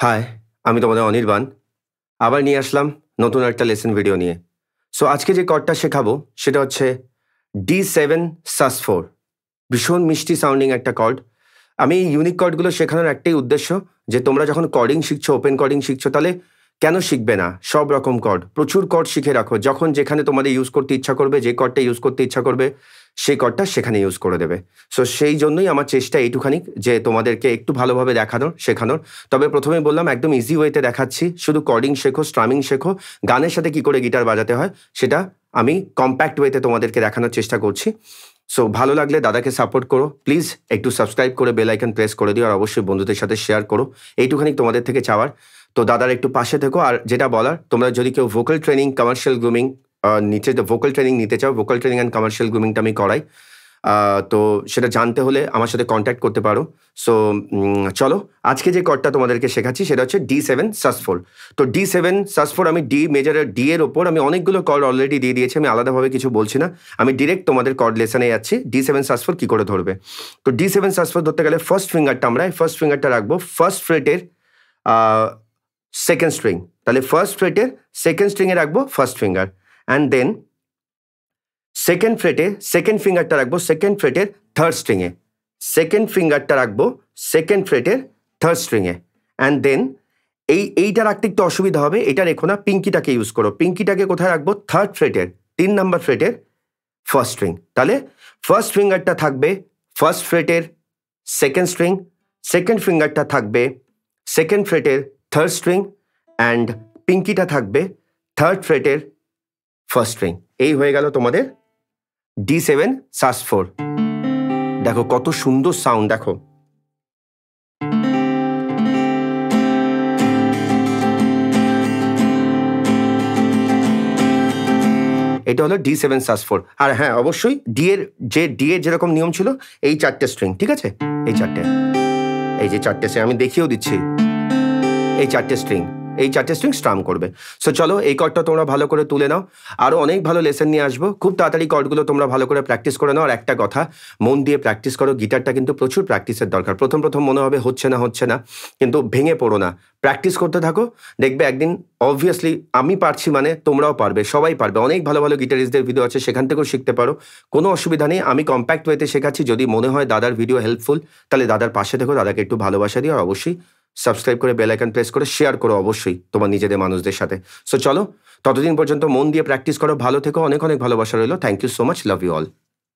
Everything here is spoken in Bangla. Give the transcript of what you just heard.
হাই, আমি তোমাদের অনির্বাণ। আবার নিয়ে আসলাম নতুন একটা লেসন ভিডিও নিয়ে। সো আজকে যে কর্ডটা শেখাবো সেটা হচ্ছে D7 sus4। ভীষণ মিষ্টি সাউন্ডিং একটা কর্ড। আমি এই ইউনিক কর্ডগুলো শেখানোর একটাই উদ্দেশ্য যে তোমরা যখন কর্ডিং শিখছো, ওপেন কর্ডিং শিখছো, তাহলে কেন শিখবে না সব রকম কর্ড? প্রচুর কর্ড শিখে রাখো। যখন যেখানে তোমাদের ইউজ করতে ইচ্ছা করবে, যে কর্ডটা ইউজ করতে ইচ্ছা করবে, সেই কর্ডটা সেখানে ইউজ করে দেবে। সো সেই জন্যই আমার চেষ্টা এইটুখানি যে তোমাদেরকে একটু ভালোভাবে দেখানোর, শেখানোর। তবে প্রথমেই বললাম একদম ইজি ওয়েতে দেখাচ্ছি। শুধু কর্ডিং শেখো, স্ট্রামিং শেখো, গানের সাথে কি করে গিটার বাজাতে হয় সেটা আমি কম্প্যাক্ট ওয়েতে তোমাদেরকে দেখানোর চেষ্টা করছি। সো ভালো লাগলে দাদাকে সাপোর্ট করো, প্লিজ একটু সাবস্ক্রাইব করে বেল আইকন প্রেস করে দিও, আর অবশ্যই বন্ধুদের সাথে শেয়ার করো। এইটুখানি তোমাদের থেকে চাওয়ার। তো দাদার একটু পাশে থেকো। আর যেটা বলার, তোমরা যদি কেউ ভোকাল ট্রেনিং, কমার্শিয়াল গ্রুমিং নিচে ভোকাল ট্রেনিং নিতে চাও, ভোকাল ট্রেনিং অ্যান্ড কমার্শিয়াল গ্রুমিংটা আমি করাই। তো সেটা জানতে হলে আমার সাথে কন্ট্যাক্ট করতে পারো। সো চলো, আজকে যে কর্ডটা তোমাদেরকে শেখাচ্ছি সেটা হচ্ছে D7 sus4। তো D7 sus4 আমি ডি মেজরের ডি এর ওপর আমি অনেকগুলো কর্ড অলরেডি দিয়ে দিয়েছি, আমি আলাদাভাবে কিছু বলছি না। আমি ডিরেক্ট তোমাদের কর্ড লেসনে যাচ্ছি D7 sus4 কী করে ধরবে। তো D7 sus4 ধরতে গেলে ফার্স্ট ফিঙ্গারটা আমরা ফার্স্ট ফিঙ্গারটা রাখবো ফার্স্ট ফ্রেটের সেকেন্ড স্ট্রিং। তাহলে ফার্স্ট ফ্রেটের সেকেন্ড স্ট্রিংয়ে রাখবো first finger, and then second ফ্রেটে সেকেন্ড ফিঙ্গারটা রাখবো সেকেন্ড ফ্রেটের থার্ড স্ট্রিংয়ে, সেকেন্ড ফিঙ্গারটা রাখবো সেকেন্ড ফ্রেটের থার্ড স্ট্রিংয়ে, অ্যান্ড দেন এইটা রাখতে একটু অসুবিধা হবে, এটা রেখো না, পিঙ্কিটাকে ইউজ করো। পিঙ্কিটাকে কোথায় রাখবো? থার্ড ফ্রেটের 3 নাম্বার ফ্রেটের ফার্স্ট স্ট্রিং। তাহলে ফার্স্ট ফিঙ্গারটা থাকবে ফার্স্ট ফ্রেটের সেকেন্ড স্ট্রিং, সেকেন্ড ফিঙ্গারটা থাকবে সেকেন্ড ফ্রেটের থার্ড স্ট্রিং, অ্যান্ড পিঙ্কিটা থাকবে থার্ড ফ্রেটের ফার্স্ট স্ট্রিং। এই হয়ে গেল তোমাদের D7 sus4। দেখো কত সুন্দর সাউন্ড, দেখো। এটা হলো D7 sus4। আর হ্যাঁ, অবশ্যই ডি এর যেরকম নিয়ম ছিল, এই 4টে স্ট্রিং, ঠিক আছে? এই 4টে, এই যে 4টে স্ট্রিং আমি দেখিয়েও দিচ্ছি, এই 4টে স্ট্রিং, এই 4টে স্ট্রিং স্ট্রাম করবে। সো চলো, এই কর্ডটা তোমরা ভালো করে তুলে নাও। আরও অনেক ভালো লেসন নিয়ে আসবো খুব তাড়াতাড়ি। কর্ডগুলো তোমরা ভালো করে প্র্যাকটিস করে নাও। আর একটা কথা, মন দিয়ে প্র্যাকটিস করো। গিটারটা কিন্তু প্রচুর প্র্যাকটিসের দরকার। প্রথম মনে হবে হচ্ছে না, কিন্তু ভেঙে পড়ো না, প্র্যাকটিস করতে থাকো। দেখবে একদিন অবভিয়াসলি আমি পারছি মানে তোমরাও পারবে, সবাই পারবে। অনেক ভালো ভালো গিটারিস্টদের ভিডিও আছে, সেখান থেকেও শিখতে পারো, কোনো অসুবিধা নেই। আমি কম্প্যাক্ট ওয়েতে শেখাচ্ছি। যদি মনে হয় দাদার ভিডিও হেল্পফুল, তাহলে দাদার পাশে থেকো, দাদাকে একটু ভালোবাসা দিও, আর অবশ্যই সাবস্ক্রাইব করে বেল আইকন প্রেস করে শেয়ার করো অবশ্যই তোমার নিজেদের মানুষদের সাথে। সো চলো, ততদিন পর্যন্ত মন দিয়ে প্র্যাকটিস করো, ভালো থেকো, অনেক অনেক ভালোবাসা রইলো। Thank you so much, love you all.